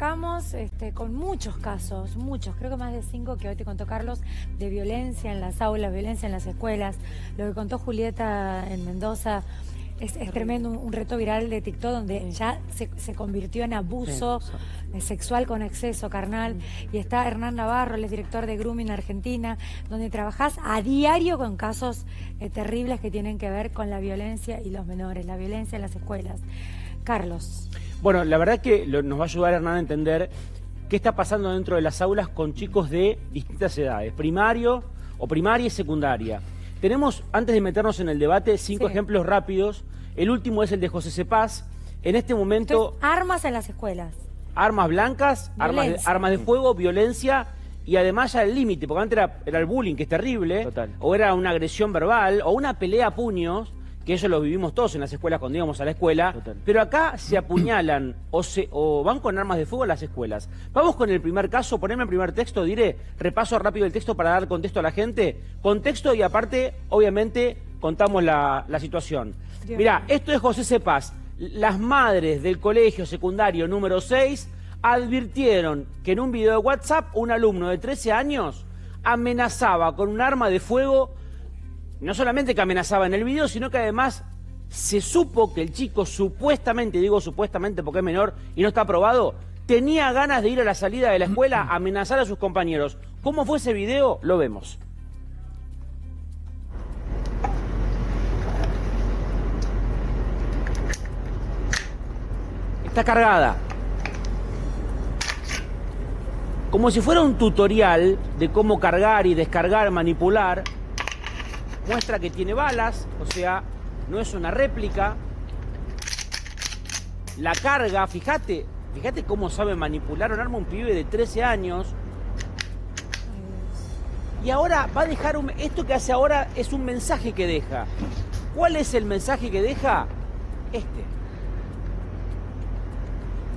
arrancamos con muchos casos, creo que más de 5 que hoy te contó Carlos, de violencia en las aulas, violencia en las escuelas. Lo que contó Julieta en Mendoza es tremendo, un reto viral de TikTok donde ya se convirtió en abuso sexual con exceso carnal. Y está Hernán Navarro, él es director de Grooming Argentina, donde trabajás a diario con casos terribles que tienen que ver con la violencia y los menores, la violencia en las escuelas. Carlos. Bueno, la verdad que nos va a ayudar Hernán a entender qué está pasando dentro de las aulas con chicos de distintas edades, primaria y secundaria. Tenemos, antes de meternos en el debate, 5 ejemplos rápidos. El último es el de José Cepaz. En este momento... Entonces, armas en las escuelas. Armas blancas, armas de fuego, violencia y además ya el límite, porque antes era el bullying, que es terrible, o era una agresión verbal, o una pelea a puños, que eso lo vivimos todos en las escuelas cuando íbamos a la escuela, pero acá se apuñalan o van con armas de fuego a las escuelas. Vamos con el primer caso, poneme el primer texto, repaso rápido el texto para dar contexto a la gente, contexto y aparte, obviamente, contamos la situación. Mirá, esto es José Cepaz. Las madres del colegio secundario número 6 advirtieron que en un video de WhatsApp un alumno de 13 años amenazaba con un arma de fuego. No solamente que amenazaba en el video, sino que además se supo que el chico supuestamente, digo supuestamente porque es menor y no está aprobado, tenía ganas de ir a la salida de la escuela a amenazar a sus compañeros. ¿Cómo fue ese video? Lo vemos. Está cargada. Como si fuera un tutorial de cómo cargar y descargar, manipular. Muestra que tiene balas, o sea, no es una réplica. La carga, fíjate cómo sabe manipular un arma un pibe de 13 años. Y ahora va a dejar esto que hace ahora es un mensaje que deja. ¿Cuál es el mensaje que deja?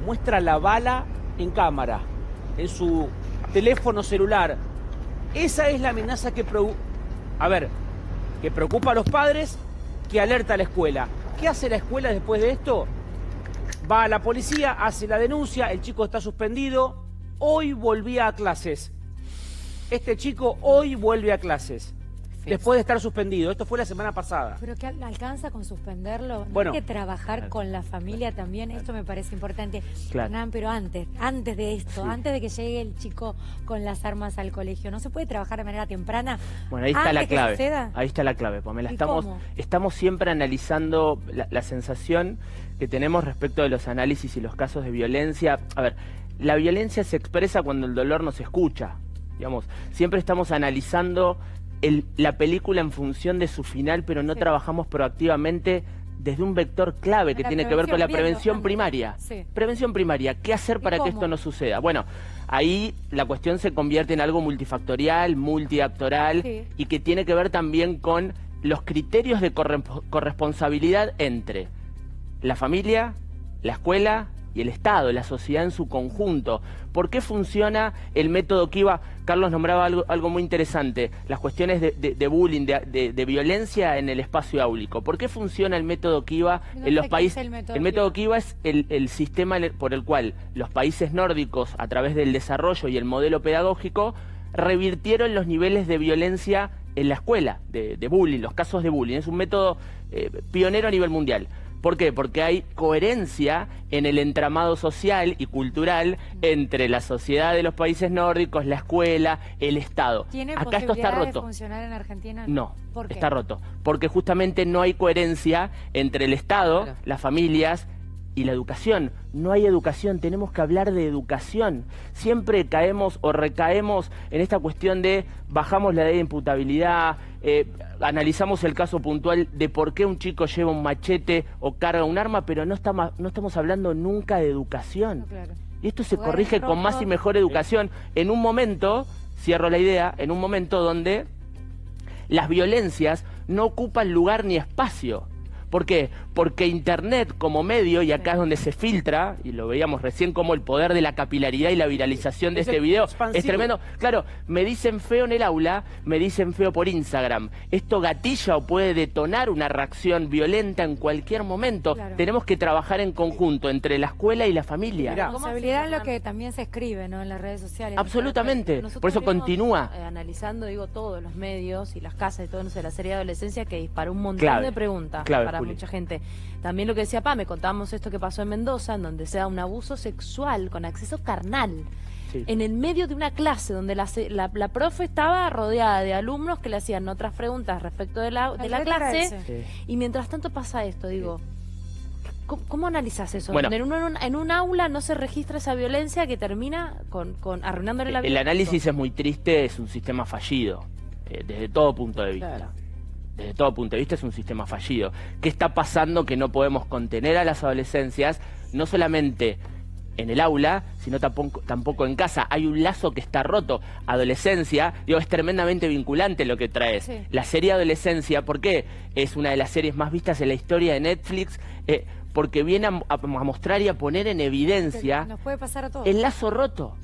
Muestra la bala en cámara, en su teléfono celular. Esa es la amenaza que preocupa a los padres, que alerta a la escuela. ¿Qué hace la escuela después de esto? Va a la policía, hace la denuncia, el chico está suspendido. Hoy volvía a clases. Este chico hoy vuelve a clases. Después de estar suspendido. Esto fue la semana pasada. ¿Pero qué alcanza con suspenderlo? Bueno, hay que trabajar con la familia también. Esto me parece importante. Hernán, pero antes de esto, antes de que llegue el chico con las armas al colegio, ¿no se puede trabajar de manera temprana? Bueno, ahí está la clave. Ahí está la clave, Pamela. Estamos siempre analizando la sensación que tenemos respecto de los análisis y los casos de violencia. A ver, la violencia se expresa cuando el dolor no se escucha. Digamos, siempre estamos analizando la película en función de su final, pero no trabajamos proactivamente desde un vector clave que tiene que ver con la prevención primaria. Prevención primaria, ¿qué hacer para que esto no suceda? Bueno, ahí la cuestión se convierte en algo multifactorial, multiactoral y que tiene que ver también con los criterios de corresponsabilidad entre la familia, la escuela y el Estado, la sociedad en su conjunto. ¿Por qué funciona el método Kiva? Carlos nombraba algo muy interesante, las cuestiones de bullying, de violencia en el espacio áulico. ¿Por qué funciona el método Kiva en los países? El método Kiva es el sistema por el cual los países nórdicos, a través del desarrollo y el modelo pedagógico, revirtieron los niveles de violencia en la escuela, de bullying, los casos de bullying. Es un método pionero a nivel mundial. ¿Por qué? Porque hay coherencia en el entramado social y cultural entre la sociedad de los países nórdicos, la escuela, el Estado. Acá esto está roto. ¿Tiene posibilidad de funcionar en Argentina? No, ¿Por qué? Está roto. Porque justamente no hay coherencia entre el Estado, las familias y la educación. No hay educación, tenemos que hablar de educación. Siempre caemos o recaemos en esta cuestión de bajamos la ley de imputabilidad, analizamos el caso puntual de por qué un chico lleva un machete o carga un arma, pero no estamos hablando nunca de educación. Y esto se corrige con más y mejor educación. En un momento, cierro la idea, en un momento donde las violencias no ocupan lugar ni espacio. ¿Por qué? porque Internet como medio, y acá es donde se filtra, y lo veíamos recién como el poder de la capilaridad y la viralización de este video es tremendo. Claro, me dicen feo en el aula, me dicen feo por Instagram. Esto gatilla o puede detonar una reacción violenta en cualquier momento. Claro. Tenemos que trabajar en conjunto entre la escuela y la familia. La responsabilidad es lo que también se escribe, ¿no?, en las redes sociales. Absolutamente. Por eso continúa. Analizando, digo, todos los medios y las casas y todo, no sé, la serie de adolescencia que disparó un montón de preguntas para mucha gente. También lo que decía Pame, contábamos esto que pasó en Mendoza, en donde se da un abuso sexual con acceso carnal. Sí. En el medio de una clase donde la profe estaba rodeada de alumnos que le hacían otras preguntas respecto de la clase, y mientras tanto pasa esto, digo, ¿cómo analizás eso? Bueno, en un aula no se registra esa violencia que termina con arruinándole la vida. El análisis es muy triste, es un sistema fallido, desde todo punto de vista. Claro. Desde todo punto de vista es un sistema fallido. ¿Qué está pasando que no podemos contener a las adolescencias, no solamente en el aula, sino tampoco en casa? Hay un lazo que está roto. Adolescencia, digo, es tremendamente vinculante lo que traes. Sí. La serie Adolescencia, ¿por qué? Es una de las series más vistas en la historia de Netflix, porque viene a mostrar y a poner en evidencia nos puede pasar a todos. El lazo roto.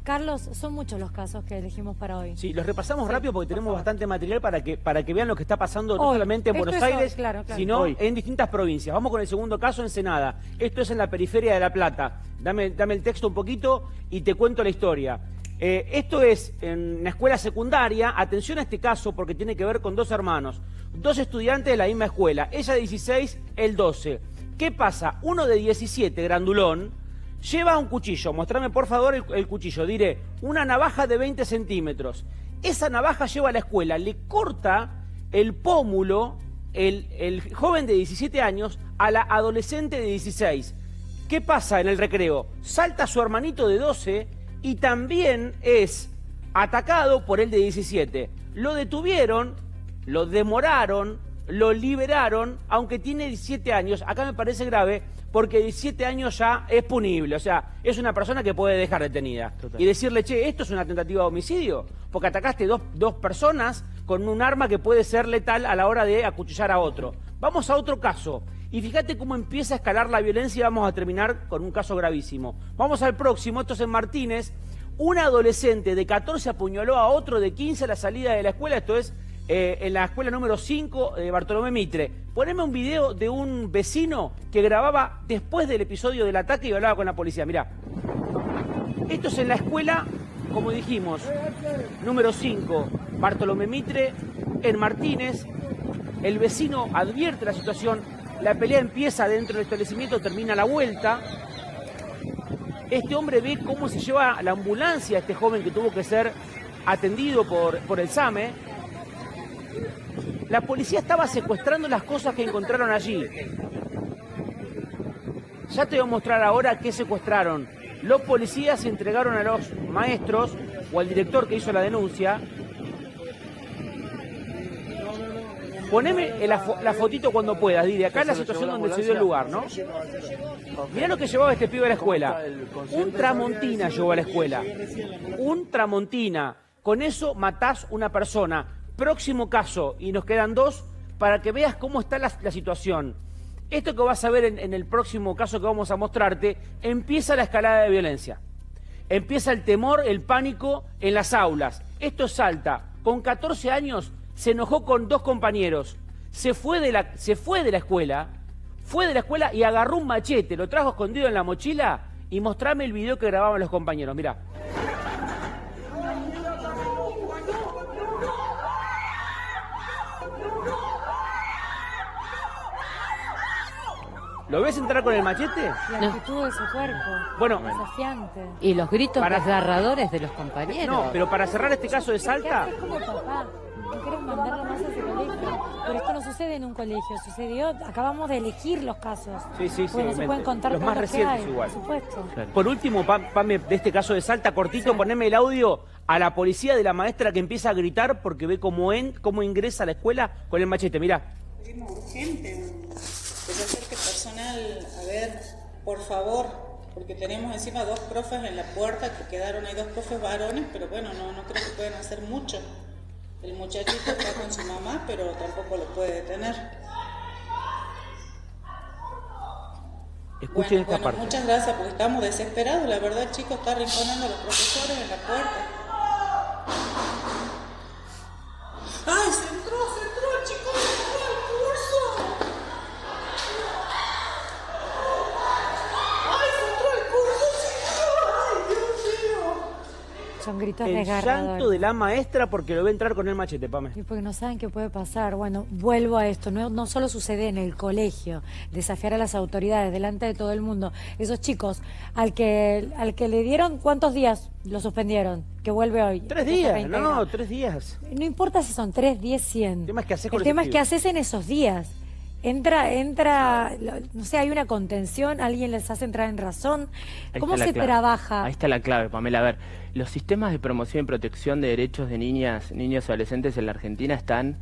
Carlos, son muchos los casos que elegimos para hoy. Sí, los repasamos rápido porque tenemos bastante material para que vean lo que está pasando no solamente en Buenos Aires, sino hoy, en distintas provincias. Vamos con el segundo caso, Ensenada. Esto es en la periferia de La Plata. Dame el texto un poquito y te cuento la historia. Esto es en una escuela secundaria. Atención a este caso porque tiene que ver con dos hermanos, dos estudiantes de la misma escuela. Ella 16, él 12. ¿Qué pasa? Uno de 17, grandulón, lleva un cuchillo. Mostrame por favor el cuchillo. Diré, una navaja de 20 centímetros. Esa navaja lleva a la escuela, le corta el pómulo, el joven de 17 años, a la adolescente de 16. ¿Qué pasa en el recreo? Salta su hermanito de 12 y también es atacado por el de 17. Lo detuvieron, lo demoraron, lo liberaron, aunque tiene 17 años. Acá me parece grave, porque 17 años ya es punible, o sea, es una persona que puede dejar detenida. Total. Y decirle, che, esto es una tentativa de homicidio, porque atacaste dos personas con un arma que puede ser letal a la hora de acuchillar a otro. Vamos a otro caso, y fíjate cómo empieza a escalar la violencia y vamos a terminar con un caso gravísimo. Vamos al próximo, esto es en Martínez. Un adolescente de 14 apuñaló a otro de 15 a la salida de la escuela, esto es en la escuela número 5 de Bartolomé Mitre. Poneme un video de un vecino que grababa después del episodio del ataque y hablaba con la policía. Mirá. Esto es en la escuela, como dijimos, número 5, Bartolomé Mitre, en Martínez. El vecino advierte la situación, la pelea empieza dentro del establecimiento, termina la vuelta. Este hombre ve cómo se lleva la ambulancia a este joven que tuvo que ser atendido por el SAME. La policía estaba secuestrando las cosas que encontraron allí. Ya te voy a mostrar ahora qué secuestraron. Los policías entregaron a los maestros o al director que hizo la denuncia. Poneme la fotito cuando puedas, Didi. Acá es la situación donde se dio el lugar, ¿no? Mirá lo que llevaba este pibe a la escuela. Un Tramontina llevó a la escuela. Un Tramontina. Con eso matás una persona. Próximo caso, y nos quedan dos, para que veas cómo está la situación. Esto que vas a ver en el próximo caso que vamos a mostrarte, empieza la escalada de violencia. Empieza el temor, el pánico en las aulas. Esto es Salta. Con 14 años se enojó con dos compañeros. Se fue de la escuela y agarró un machete, lo trajo escondido en la mochila y mostrame el video que grababan los compañeros. Mirá. ¿Lo ves entrar con el machete? La actitud de su cuerpo. Bueno, desafiante. Y los gritos desgarradores de los compañeros. No, pero para cerrar este caso de Salta. ¿Qué haces como papá? No querés mandarlo más a ese colegio. Pero esto no sucede en un colegio, sucedió. Acabamos de elegir los casos. Sí. Porque no se pueden contar los más recientes hay, igual. Por supuesto. Claro. Por último, Pame, de este caso de Salta, cortito, sí. Poneme el audio a la policía de la maestra que empieza a gritar porque ve cómo ingresa a la escuela con el machete. Mirá. Pedimos urgente. Que se acerque personal, a ver, por favor, porque tenemos encima dos profes en la puerta, que quedaron ahí dos profes varones, pero bueno, no creo que puedan hacer mucho. El muchachito está con su mamá, pero tampoco lo puede detener. Escuchen esta parte. Muchas gracias, porque estamos desesperados. La verdad, el chico está arrinconando a los profesores en la puerta. ¡Ay, se entró el chico! ¡Se entró al curso! ¡Ay, se entró al curso, chico! ¡Ay, Dios mío! Son gritos el desgarradores. llanto de la maestra porque lo ve entrar con el machete, Pame. Y porque no saben qué puede pasar. Bueno, vuelvo a esto. No solo sucede en el colegio, desafiar a las autoridades delante de todo el mundo. Esos chicos, al que le dieron, ¿cuántos días lo suspendieron? Que vuelve hoy. 3 días, no, 3 días. No importa si son 3, 10, 100. El tema es que haces, qué haces en esos días. Entra, no sé, hay una contención, alguien les hace entrar en razón. ¿Cómo se trabaja? Ahí está la clave, Pamela. A ver, los sistemas de promoción y protección de derechos de niños y adolescentes en la Argentina están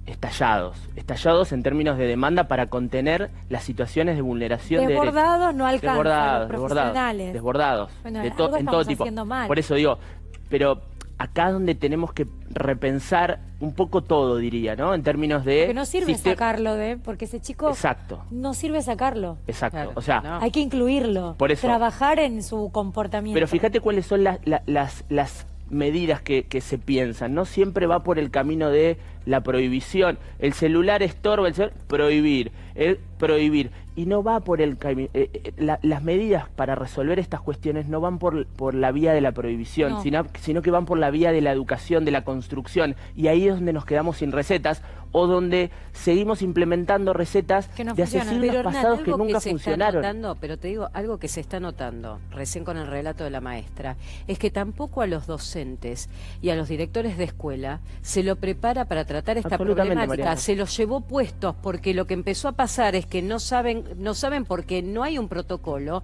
estallados en términos de demanda para contener las situaciones de vulneración de derechos. Desbordados no alcanzan, los profesionales. Desbordados, bueno, en todo tipo. Mal. Por eso digo, pero acá donde tenemos que repensar un poco todo, diría, ¿no? En términos de... Porque no sirve sacarlo porque ese chico... Exacto. No sirve sacarlo. Exacto, claro, o sea... No. Hay que incluirlo, por eso, trabajar en su comportamiento. Pero fíjate cuáles son las medidas que se piensan. No siempre va por el camino de la prohibición. El celular estorba, prohibir. Y no va por el camino... las medidas para resolver estas cuestiones no van por la vía de la prohibición, no, sino que van por la vía de la educación, de la construcción. Y ahí es donde nos quedamos sin recetas, o donde seguimos implementando recetas de hace siglos pasados que nunca funcionaron. Pero te digo, algo que se está notando, recién con el relato de la maestra, es que tampoco a los docentes y a los directores de escuela se lo prepara para tratar esta problemática. Mariana. Se los llevó puestos porque lo que empezó a pasar es que no saben porque no hay un protocolo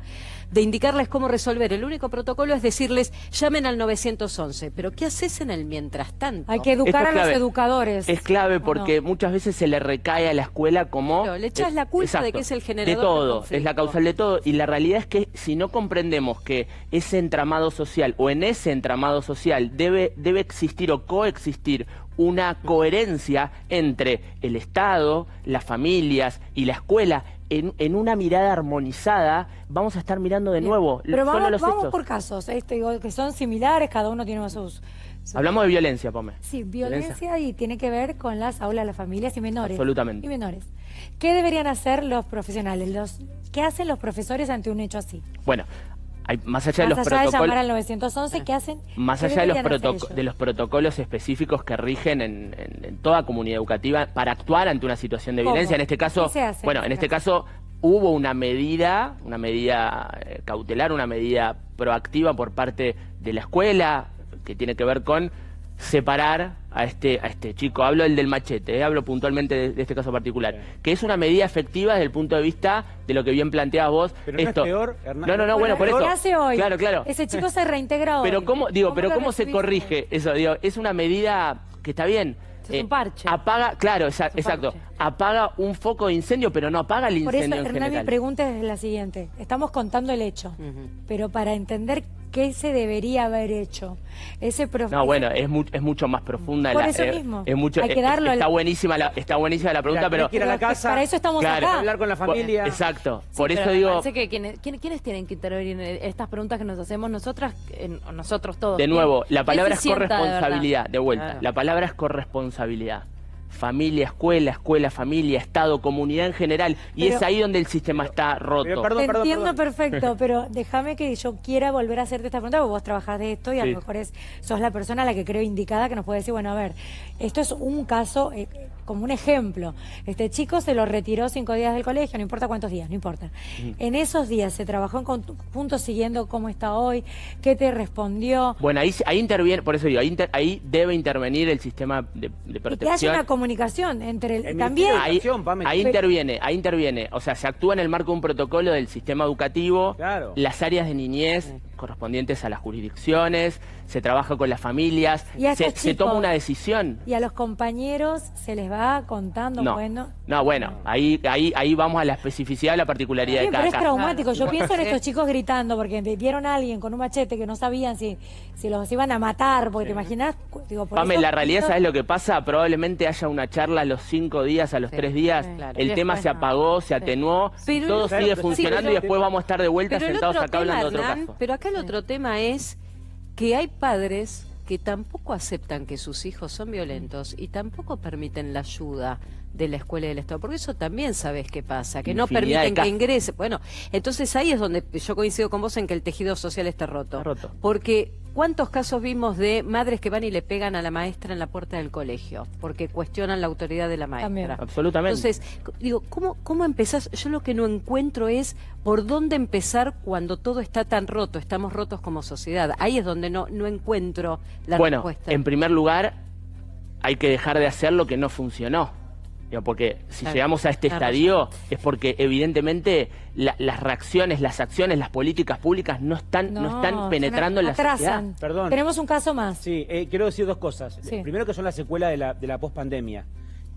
de indicarles cómo resolver. El único protocolo es decirles, llamen al 911. Pero ¿qué haces en el mientras tanto? Hay que educar a los educadores. Es clave porque muchas veces se le recae a la escuela como... Pero le echas la culpa de que es el generador de todo, es la causal de todo. Y la realidad es que si no comprendemos que ese entramado social, o en ese entramado social, debe existir o coexistir una coherencia entre el Estado, las familias y la escuela, en una mirada armonizada, vamos a estar mirando de nuevo. Pero vamos por casos, que son similares, cada uno tiene sus... Hablamos de violencia, Pome. Sí, violencia y tiene que ver con las aulas, las familias y menores. Absolutamente. Y menores. ¿Qué deberían hacer los profesionales? ¿Qué hacen los profesores ante un hecho así? Bueno, más allá de los protocolos, de llamar al 911, ¿qué hacen? Más allá de los protocolos específicos que rigen en toda comunidad educativa para actuar ante una situación de violencia, en este caso, en este caso hubo una medida cautelar, una medida proactiva por parte de la escuela que tiene que ver con separar a este chico. Hablo del machete, hablo puntualmente de este caso particular, que es una medida efectiva desde el punto de vista de lo que bien planteabas vos. Pero no es peor, Hernán. No, bueno, por eso. ¿Qué hace hoy? Claro. Ese chico se reintegra hoy. Pero ¿cómo se corrige eso? Es una medida que está bien. Es un parche. Apaga, claro, exacto. Apaga un foco de incendio, pero no apaga el incendio. Por eso, Hernán, mi pregunta es la siguiente. Estamos contando el hecho, pero para entender qué se debería haber hecho, es mucho más profunda. Por eso mismo. Hay que darlo. Está buenísima la pregunta, pero ir a la casa. Para eso estamos acá. Hablar con la familia. Exacto. Sí, por eso digo. Parece que ¿quiénes tienen que intervenir en estas preguntas que nos hacemos nosotros todos? De nuevo, la palabra es corresponsabilidad. De vuelta, claro. La palabra es corresponsabilidad. Familia, escuela, familia, Estado, comunidad en general. Y es ahí donde el sistema está roto. Te entiendo perfecto, pero déjame que yo quiera volver a hacerte esta pregunta, porque vos trabajás de esto y a lo mejor sos la persona a la que creo indicada que nos puede decir, bueno, a ver, esto es un caso, como un ejemplo. Este chico se lo retiró 5 días del colegio, no importa cuántos días, no importa. En esos días se trabajó en conjunto siguiendo cómo está hoy, qué te respondió. Bueno, ahí interviene, por eso digo, ahí debe intervenir el sistema de protección. Y que haya una comunicación entre también. Ahí interviene. O sea, se actúa en el marco de un protocolo del sistema educativo, las áreas de niñez correspondientes a las jurisdicciones, se trabaja con las familias, se toma una decisión. ¿Y a los compañeros se les va contando? No, bueno, ahí vamos a la especificidad, a la particularidad de cada caso. Pero es traumático. Claro. Yo pienso en estos chicos gritando porque vieron a alguien con un machete que no sabían si los iban a matar, porque te imaginas. Digo, Pame, la realidad, ¿sabes lo que pasa? Probablemente haya una charla a los 5 días, a los 3 días, el tema se apagó, se atenuó, todo sigue funcionando y después vamos a estar de vuelta sentados acá hablando de otro caso. Pero acá el otro tema es que hay padres que tampoco aceptan que sus hijos son violentos y tampoco permiten la ayuda de la escuela y del Estado, porque eso también sabes qué pasa, que no permiten que ingrese. Bueno, entonces ahí es donde yo coincido con vos en que el tejido social está roto. Porque ¿cuántos casos vimos de madres que van y le pegan a la maestra en la puerta del colegio? Porque cuestionan la autoridad de la maestra. También. Absolutamente. Entonces, digo, ¿cómo empezás? Yo lo que no encuentro es por dónde empezar cuando todo está tan roto, estamos rotos como sociedad. Ahí es donde no encuentro la respuesta. En primer lugar, hay que dejar de hacer lo que no funcionó. Porque si llegamos a este estadio es porque evidentemente las reacciones, las acciones, las políticas públicas no están penetrando en la sociedad. Perdón. Tenemos un caso más. Sí, quiero decir 2 cosas. Primero, que son las secuelas de la pospandemia.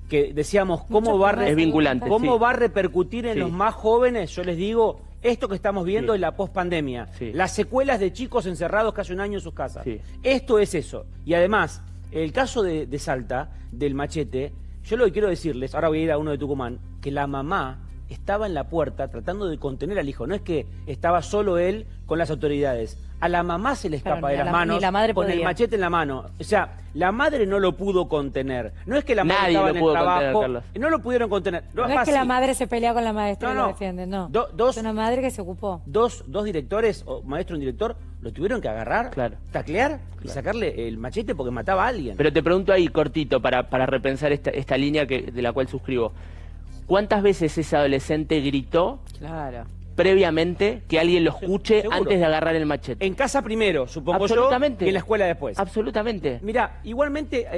Que decíamos, ¿cómo va a repercutir en los más jóvenes? Yo les digo, esto que estamos viendo es la pospandemia. Las secuelas de chicos encerrados casi un año en sus casas. Esto es eso. Y además, el caso de Salta, del machete, yo lo que quiero decirles, ahora voy a ir a uno de Tucumán, que la mamá estaba en la puerta tratando de contener al hijo. No es que estaba solo él con las autoridades. A la mamá se le escapa de las manos con el machete en la mano. O sea, la madre no lo pudo contener. No es que la madre estaba en el trabajo. No lo pudieron contener. No es que la madre se pelea con la maestra y lo defiende, no. Es una madre que se ocupó. Dos directores, o maestro y un director, lo tuvieron que agarrar, taclear y sacarle el machete porque mataba a alguien. Pero te pregunto ahí, cortito, para repensar esta línea de la cual suscribo. ¿Cuántas veces ese adolescente gritó previamente que alguien lo escuche antes de agarrar el machete? En casa primero, supongo yo, y en la escuela después. Absolutamente. Mirá, igualmente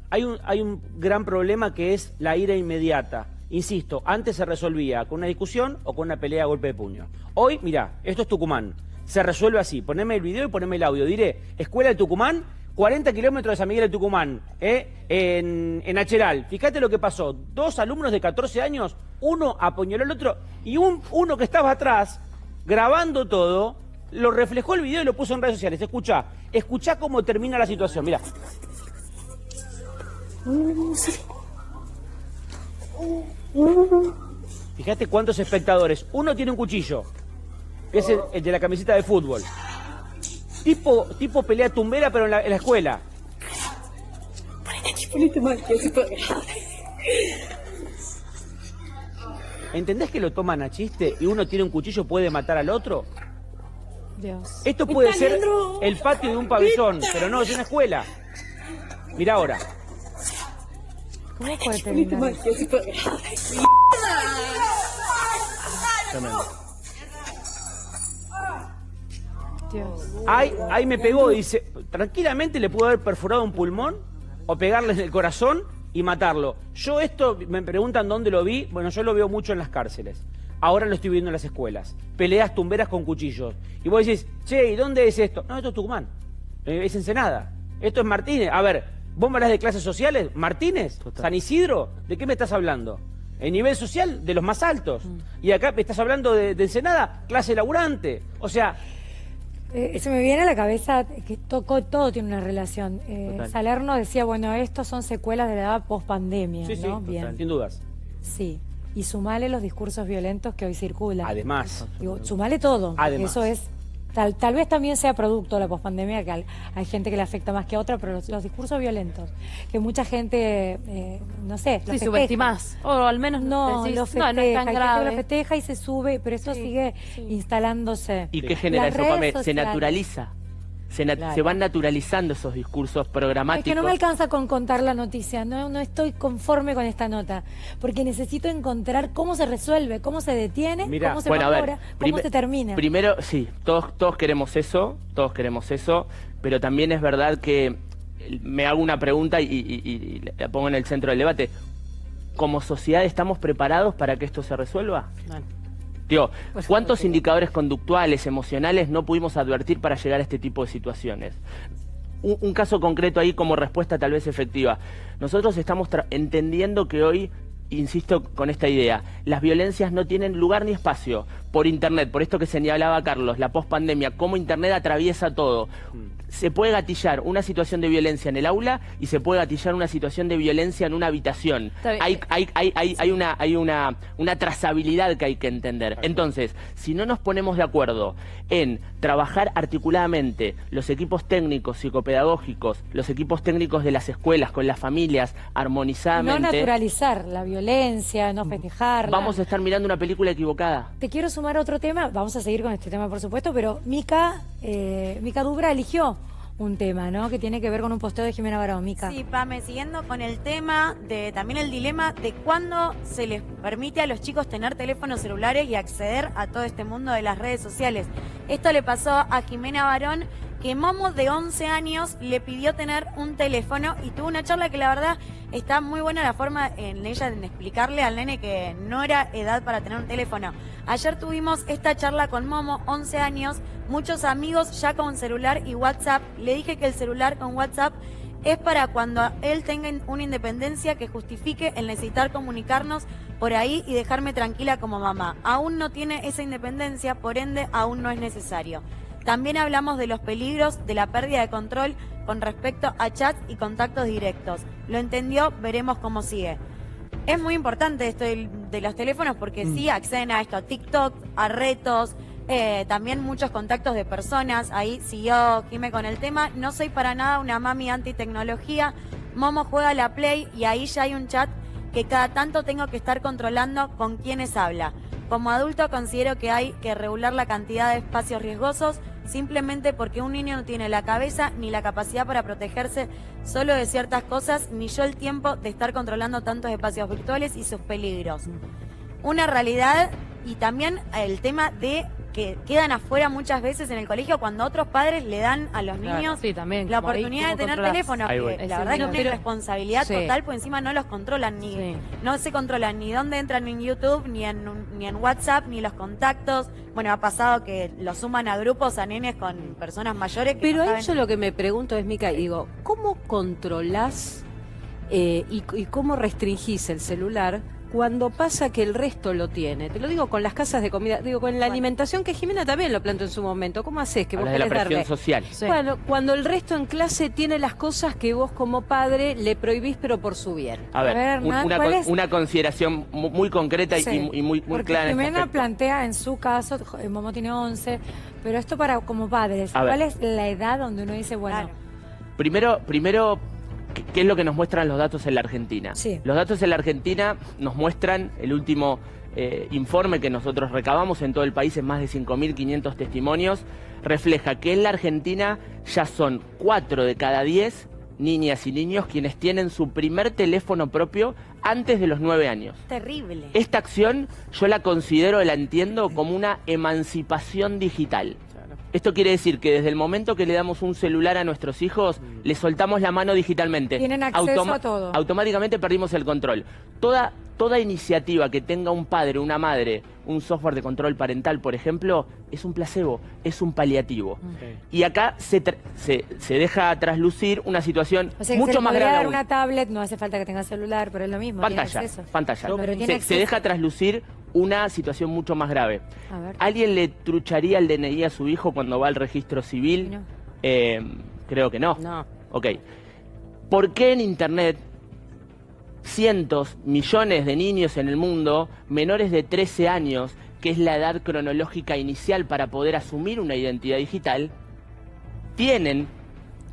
hay un gran problema que es la ira inmediata. Insisto, antes se resolvía con una discusión o con una pelea a golpe de puño. Hoy, mirá, esto es Tucumán. Se resuelve así. Poneme el video y poneme el audio. Diré, Escuela de Tucumán, 40 kilómetros de San Miguel de Tucumán, en Acheral. Fíjate lo que pasó. 2 alumnos de 14 años, uno apuñaló al otro y uno que estaba atrás, grabando todo, lo reflejó el video y lo puso en redes sociales. Escuchá cómo termina la situación. Mirá. Fíjate cuántos espectadores. Uno tiene un cuchillo, que es el de la camiseta de fútbol. Tipo pelea tumbera, pero en la escuela. ¿Entendés que lo toman a chiste y uno tiene un cuchillo puede matar al otro? Dios. Esto puede ser el patio de un pabellón, pero no, es una escuela. Mira ahora. ¿Cómo puede terminar? Dios. Ahí me pegó, dice, tranquilamente le pudo haber perforado un pulmón o pegarle en el corazón y matarlo. Yo esto, me preguntan dónde lo vi, bueno, yo lo veo mucho en las cárceles. Ahora lo estoy viendo en las escuelas. Peleas tumberas con cuchillos. Y vos decís, che, ¿y dónde es esto? No, esto es Tucumán. Es Ensenada. Esto es Martínez. A ver, ¿vos me hablas de clases sociales? ¿Martínez? Total. ¿San Isidro? ¿De qué me estás hablando? El nivel social de los más altos. Y acá me estás hablando de Ensenada, clase laburante. O sea... se me viene a la cabeza que todo tiene una relación. Salerno decía, bueno, estos son secuelas de la edad post-pandemia, sí, ¿no? Sí, bien. Total, sin dudas. Sí, y sumale los discursos violentos que hoy circulan. Además. Digo, sumale todo. Además. Eso es... Tal vez también sea producto de la pospandemia, que hay gente que le afecta más que a otra, pero los discursos violentos, que mucha gente, no sé, los subestimás, o al menos no decís, lo festeja, no es tan grave. lo festeja y se sube, pero eso sigue instalándose. ¿Y qué genera eso, Pame? Se naturaliza. Se van naturalizando esos discursos programáticos. Es que no me alcanza con contar la noticia, no estoy conforme con esta nota, porque necesito encontrar cómo se resuelve, cómo se detiene, cómo se mejora, cómo se termina. Primero, sí, todos queremos eso, pero también es verdad que me hago una pregunta y la pongo en el centro del debate. ¿Como sociedad estamos preparados para que esto se resuelva? Digo, ¿cuántos indicadores conductuales, emocionales no pudimos advertir para llegar a este tipo de situaciones? Un caso concreto ahí como respuesta tal vez efectiva. Nosotros estamos entendiendo que hoy, insisto con esta idea, las violencias no tienen lugar ni espacio por Internet, por esto que señalaba Carlos, la pospandemia, cómo Internet atraviesa todo. Se puede gatillar una situación de violencia en el aula y se puede gatillar una situación de violencia en una habitación. Hay una trazabilidad que hay que entender. Entonces, si no nos ponemos de acuerdo en trabajar articuladamente los equipos técnicos, psicopedagógicos, los equipos técnicos de las escuelas, con las familias, armonizadamente... No naturalizar la violencia, no festejarla. Vamos a estar mirando una película equivocada. Te quiero sumar otro tema, vamos a seguir con este tema por supuesto, pero Mica Dubra eligió un tema, ¿no? Que tiene que ver con un posteo de Jimena Barón. Mica. Sí, Pame, siguiendo con el tema de también el dilema de cuándo se les permite a los chicos tener teléfonos celulares y acceder a todo este mundo de las redes sociales. Esto le pasó a Jimena Barón, que Momo de 11 años le pidió tener un teléfono y tuvo una charla que la verdad está muy buena la forma en ella de explicarle al nene que no era edad para tener un teléfono. Ayer tuvimos esta charla con Momo, 11 años, muchos amigos ya con celular y WhatsApp. Le dije que el celular con WhatsApp es para cuando él tenga una independencia que justifique el necesitar comunicarnos por ahí y dejarme tranquila como mamá. Aún no tiene esa independencia, por ende aún no es necesario. También hablamos de los peligros de la pérdida de control con respecto a chats y contactos directos. Lo entendió, veremos cómo sigue. Es muy importante esto de los teléfonos porque sí acceden a esto, a TikTok, a retos, también muchos contactos de personas. Ahí siguió Jime con el tema. No soy para nada una mami anti-tecnología. Momo juega a la Play y ahí ya hay un chat que cada tanto tengo que estar controlando con quiénes habla. Como adulto considero que hay que regular la cantidad de espacios riesgosos simplemente porque un niño no tiene la cabeza ni la capacidad para protegerse solo de ciertas cosas, ni yo el tiempo de estar controlando tantos espacios virtuales y sus peligros. Una realidad y también el tema de que quedan afuera muchas veces en el colegio cuando otros padres le dan a los niños la oportunidad de tener teléfono. La verdad es que tienen responsabilidad total, porque encima no los controlan, no se controlan ni dónde entran en YouTube, ni en WhatsApp, ni los contactos. Bueno, ha pasado que los suman a grupos, a nenes con personas mayores. Que pero ahí yo lo que me pregunto es, Mica, digo, ¿cómo controlás y cómo restringís el celular cuando pasa que el resto lo tiene? Te lo digo con las casas de comida, digo con la alimentación, que Jimena también lo planteó en su momento. ¿Cómo haces que vos querés darle? De la presión social. Bueno, cuando el resto en clase tiene las cosas que vos como padre le prohibís, pero por su bien. A ver, Hernán, una consideración muy concreta y muy clara. Jimena plantea en su caso, Momo tiene 11, pero esto para como padres, ¿cuál es la edad donde uno dice, bueno? Primero, ¿qué es lo que nos muestran los datos en la Argentina? Sí. Los datos en la Argentina nos muestran el último informe que nosotros recabamos en todo el país, en más de 5.500 testimonios, refleja que en la Argentina ya son 4 de cada 10 niñas y niños quienes tienen su primer teléfono propio antes de los 9 años. Terrible. Esta acción yo la considero, la entiendo como una emancipación digital. Esto quiere decir que desde el momento que le damos un celular a nuestros hijos, le soltamos la mano digitalmente. Tienen acceso a todo. Automáticamente perdimos el control. Toda iniciativa que tenga un padre, una madre, un software de control parental, por ejemplo, es un placebo, es un paliativo. Y acá se deja traslucir una situación mucho más grave. Dar una tablet, no hace falta que tenga celular, pero es lo mismo. Pantalla. Pero se deja traslucir una situación mucho más grave. ¿Alguien le trucharía el DNI a su hijo cuando va al registro civil? No. Creo que no. No. Ok. ¿Por qué en Internet cientos, millones de niños en el mundo, menores de 13 años, que es la edad cronológica inicial para poder asumir una identidad digital, tienen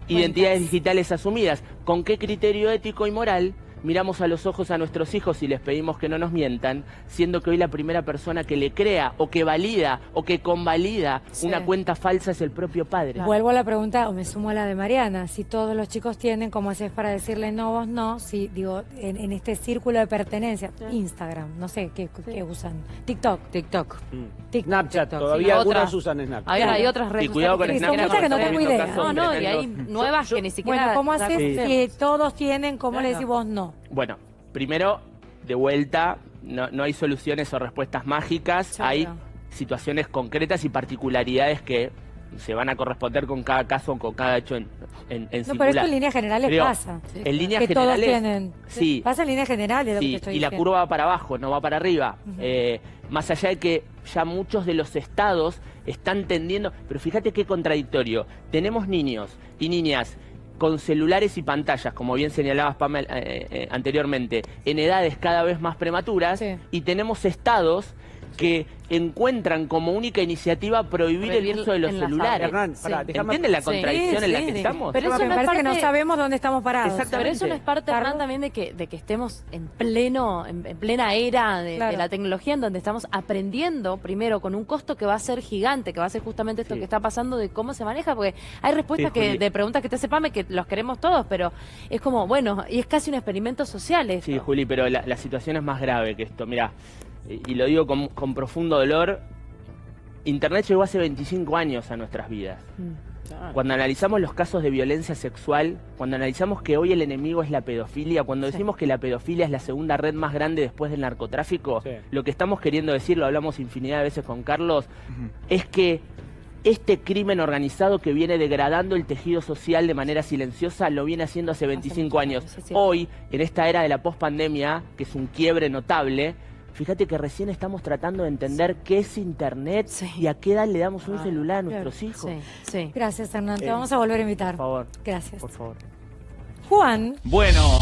identidades digitales asumidas? ¿Con qué criterio ético y moral miramos a los ojos a nuestros hijos y les pedimos que no nos mientan, siendo que hoy la primera persona que le crea o que valida o que convalida una cuenta falsa es el propio padre? Vuelvo a la pregunta, o me sumo a la de Mariana, si todos los chicos tienen, ¿cómo haces para decirle no, vos no? Si, digo, en este círculo de pertenencia, Instagram, no sé, ¿qué usan? TikTok. Snapchat, todavía algunos usan Snapchat. Hay otras redes. Y cuidado con Snapchat. Que no tengo idea. No, y hay nuevas que ni siquiera... Bueno, ¿cómo haces si todos tienen, cómo le decís vos no? Bueno, primero, de vuelta, no hay soluciones o respuestas mágicas, hay situaciones concretas y particularidades que se van a corresponder con cada caso, con cada hecho en singular. No, pero esto en líneas generales pasa. En líneas que generales, todos tienen. sí. Pasa en líneas generales. Sí, lo que estoy y la diciendo. curva va para abajo, no va para arriba. Más allá de que ya muchos de los estados están tendiendo... Pero fíjate qué contradictorio. Tenemos niños y niñas con celulares y pantallas, como bien señalabas, Pamela, anteriormente, en edades cada vez más prematuras, y tenemos estados que encuentran como única iniciativa prohibir el uso de los celulares. Hernán, ¿Entienden la contradicción en la que estamos? Pero eso me parece que no sabemos dónde estamos parados. Pero eso no es parte, Hernán, también de que estemos en plena era de la tecnología, en donde estamos aprendiendo primero con un costo que va a ser gigante, que va a ser justamente esto que está pasando de cómo se maneja, porque hay respuestas de preguntas que te hace Pame, que los queremos todos, pero es como, bueno, y es casi un experimento social esto. Sí, Juli, pero la situación es más grave que esto. Mirá, y lo digo con profundo dolor, Internet llegó hace 25 años a nuestras vidas. Cuando analizamos los casos de violencia sexual, cuando analizamos que hoy el enemigo es la pedofilia, cuando decimos que la pedofilia es la segunda red más grande después del narcotráfico, lo que estamos queriendo decir, lo hablamos infinidad de veces con Carlos, es que este crimen organizado que viene degradando el tejido social de manera silenciosa lo viene haciendo hace 25 años. Hoy, en esta era de la pospandemia, que es un quiebre notable, fíjate que recién estamos tratando de entender qué es Internet y a qué edad le damos un celular a nuestros hijos. Gracias, Hernán. Te vamos a volver a invitar. Por favor. Gracias. Por favor. Juan. Bueno.